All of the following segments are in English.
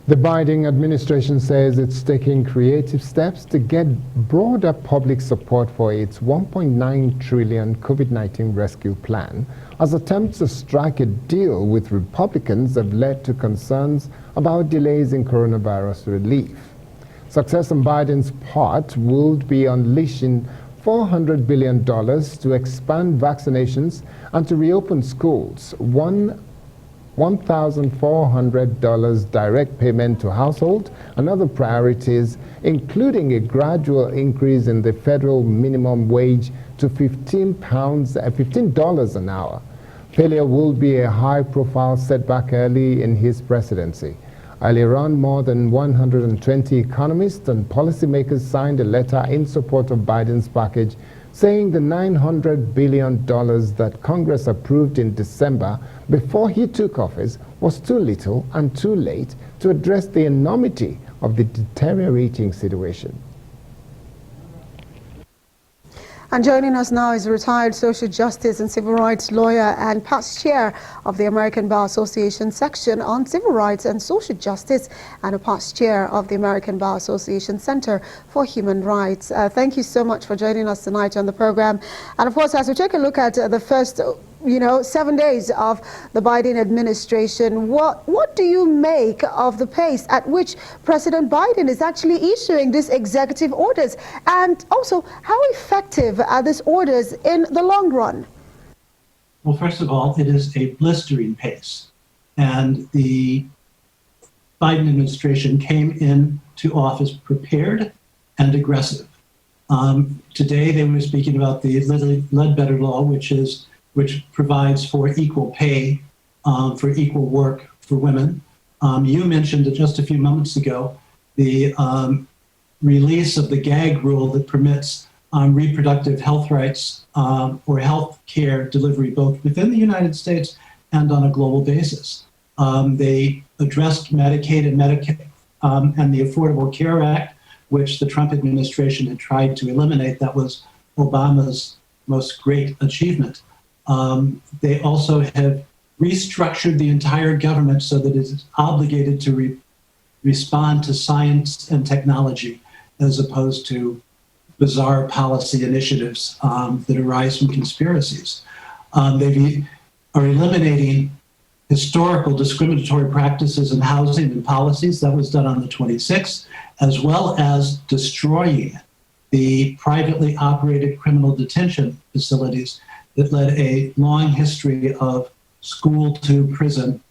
The Biden administration says it's taking creative steps to get broader public support for its $1.9 trillion COVID-19 rescue plan, as attempts to strike a deal with Republicans have led to concerns about delays in coronavirus relief. Success on Biden's part would be unleashing $400 billion to expand vaccinations and to reopen schools, $1,400 direct payment to households, and other priorities, including a gradual increase in the federal minimum wage to $15 an hour. Failure will be a high-profile setback early in his presidency. Earlier on, more than 120 economists and policymakers signed a letter in support of Biden's package, saying the $900 billion that Congress approved in December before he took office was too little and too late to address the enormity of the deteriorating situation. And joining us now is a retired social justice and civil rights lawyer and past chair of the American Bar Association section on civil rights and social justice, and a past chair of the American Bar Association Center for Human Rights. Thank you so much for joining us tonight on the program. And of course, as we take a look at the first 7 days of the Biden administration, what do you make of the pace at which President Biden is actually issuing these executive orders? And also, how effective are these orders in the long run? Well, first of all, it is a blistering pace. And the Biden administration came into office prepared and aggressive. Today, they were speaking about the Ledbetter Law, which provides for equal pay for equal work for women. You mentioned just a few moments ago the release of the gag rule that permits reproductive health rights or health care delivery both within the United States and on a global basis. They addressed Medicaid and Medicare and the Affordable Care Act, which the Trump administration had tried to eliminate. That was Obama's most great achievement. They also have restructured the entire government so that it is obligated to respond to science and technology as opposed to bizarre policy initiatives that arise from conspiracies. They are eliminating historical discriminatory practices in housing and policies. That was done on the 26th, as well as destroying the privately operated criminal detention facilities that led a long history of school to prison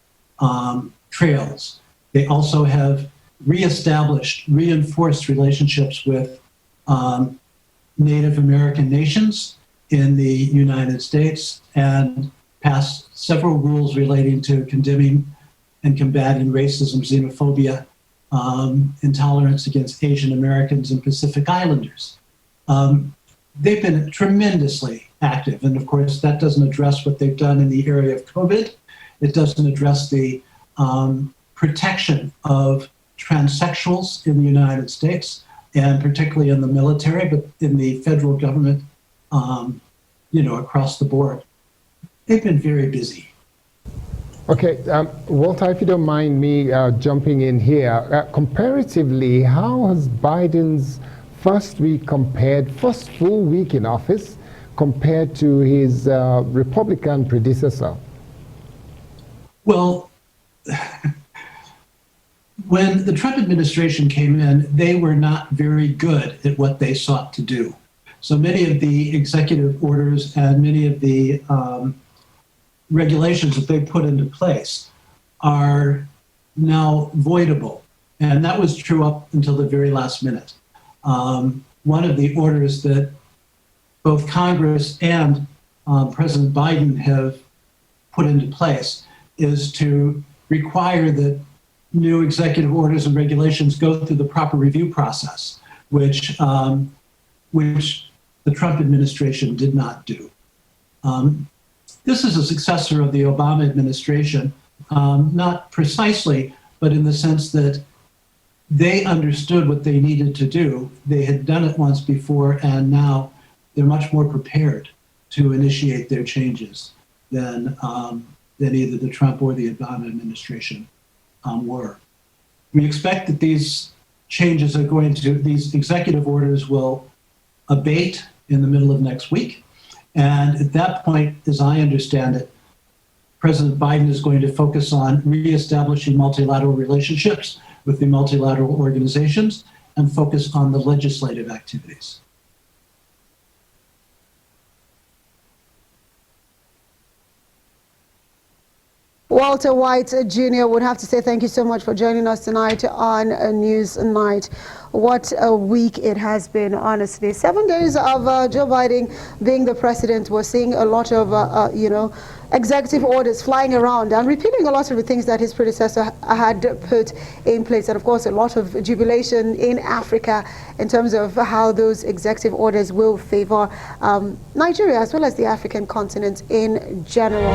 trails. They also have reinforced relationships with Native American nations in the United States and passed several rules relating to condemning and combating racism, xenophobia, intolerance against Asian Americans and Pacific Islanders. They've been tremendously active. And of course, that doesn't address what they've done in the area of COVID. It doesn't address the protection of transsexuals in the United States, and particularly in the military, but in the federal government, across the board. They've been very busy. Okay, Walter, if you don't mind me jumping in here, comparatively, how has Biden's first full week in office compared to his Republican predecessor? Well, when the Trump administration came in, they were not very good at what they sought to do. So many of the executive orders and many of the regulations that they put into place are now voidable. And that was true up until the very last minute. One of the orders that both Congress and President Biden have put into place is to require that new executive orders and regulations go through the proper review process, which the Trump administration did not do. This is a successor of the Obama administration, not precisely, but in the sense that they understood what they needed to do. They had done it once before, and now they're much more prepared to initiate their changes than either the Trump or the Obama administration were. We expect that these these executive orders will abate in the middle of next week. And at that point, as I understand it, President Biden is going to focus on reestablishing multilateral relationships with the multilateral organizations and focus on the legislative activities. Walter White Jr. would have to say thank you so much for joining us tonight on News Night. What a week it has been, honestly. 7 days of Joe Biden being the president. We're seeing a lot of, executive orders flying around and repeating a lot of the things that his predecessor had put in place. And of course, a lot of jubilation in Africa in terms of how those executive orders will favor Nigeria as well as the African continent in general.